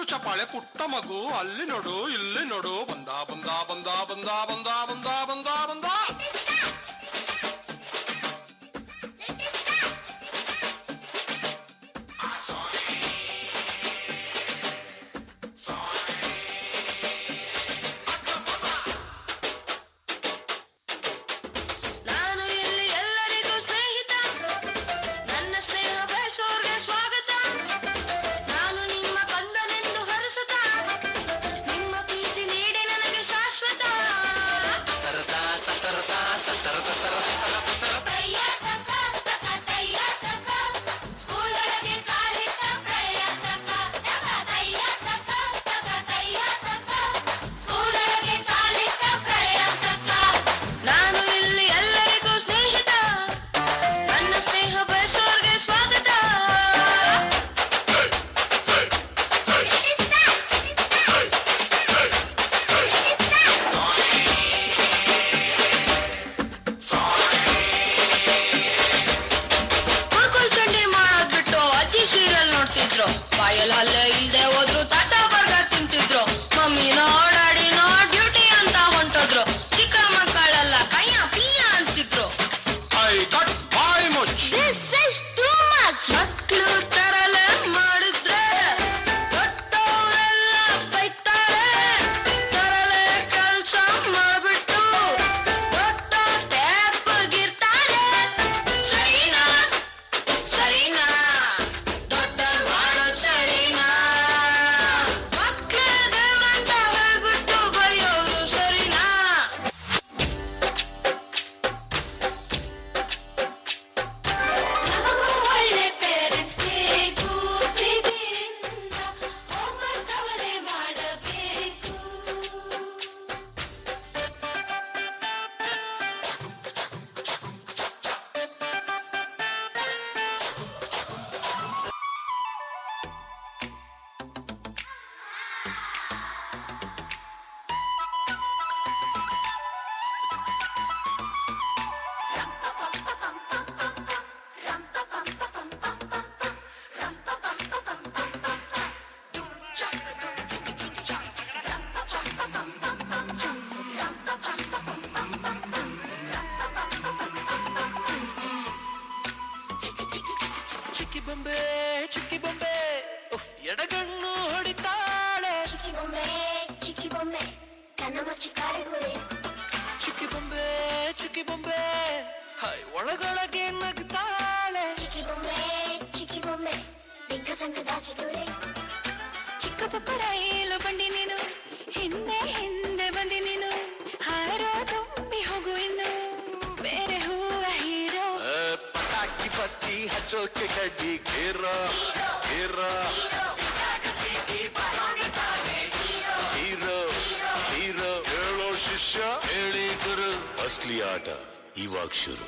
ಚಪಾಳೆ ಪುಟ್ಟ ಮಗು ಅಲ್ಲಿ ನೋಡು ಇಲ್ಲಿ ನೋಡು ಬಂದ ಬಂದ ಬಂದ ಬಂದ ಬಂದ ಬಂದ ಬಂದ ಬಂದ ಬಾಯಲ್ಲಿ ಹಲ್ಲೆ ಇಲ್ದೆ ಹೋದ್ರು ತಾತ ಬರ್ಗರ್ ತಿಂತಿದ್ರು ಮಮ್ಮಿ ನೋಡಾಡಿ ಡ್ಯೂಟಿ ಅಂತ ಹೊಂಟೋದ್ರು ಚಿಕ್ಕ ಮಕ್ಕಳೆಲ್ಲ ಕೈಯ ಪಿಯ ಅಂತಿದ್ರು ಮಕ್ಕಳು ತರಲೆ ಮಾಡಿದ್ರೆ ದೊಡ್ಡವರೆಲ್ಲ ಬೈತಾರೆ ತರಲೆ ಕೆಲ್ಸ ಮಾಡ್ಬಿಟ್ಟು ದೊಡ್ಡ ಟೇಪ್ಗಿರ್ತಾರೆ ಸರಿನಾ ಸರಿನಾ ಚಿಕ್ಕಿ ಬೊಂಬೆ ಎಡಗಣ್ಣು ಹೊಡಿತಾಳೆ ಚಿಕ್ಕಿ ಬೊಂಬೆ ಕಣ್ಣ ಮುಚ್ಚಿ ಕಾರಿಗುರೆ ಚಿಕ್ಕಿ ಬೊಂಬೆ ಹೈ ಒಳಗೊಳಗೆ ನಗ್ತಾಳೆ ಚಿಕ್ಕಿ ಬೊಂಬೆ ಬಿಗ್ಗ ಸಂಗದ ಚಿಗುರೆ ಚಿಕ್ಕ ಪಪ್ಪ ರೈಲು ಬಂಡಿ ನೀನು ಹಿಂದೆ ಹಿಂದೆ ಬಂದಿ ನೀನು ಹಾರೋ ತುಂಬಿ ಹೋಗು ಇನ್ನು ಬೇರೆ ಹೂವ ಹೀರೋ ಪಟಾಕಿ ಬತ್ತಿ ಹಚ್ಚೋಕೆ ಕಡ್ಡಿ ಹೀರೋ ಹೀರೋ ಹೇಳೋ ಶಿಷ್ಯ ಹೇಳಿ ಗುರು ಅಸ್ಲಿ ಆಟ ಇವಾಗ ಶುರು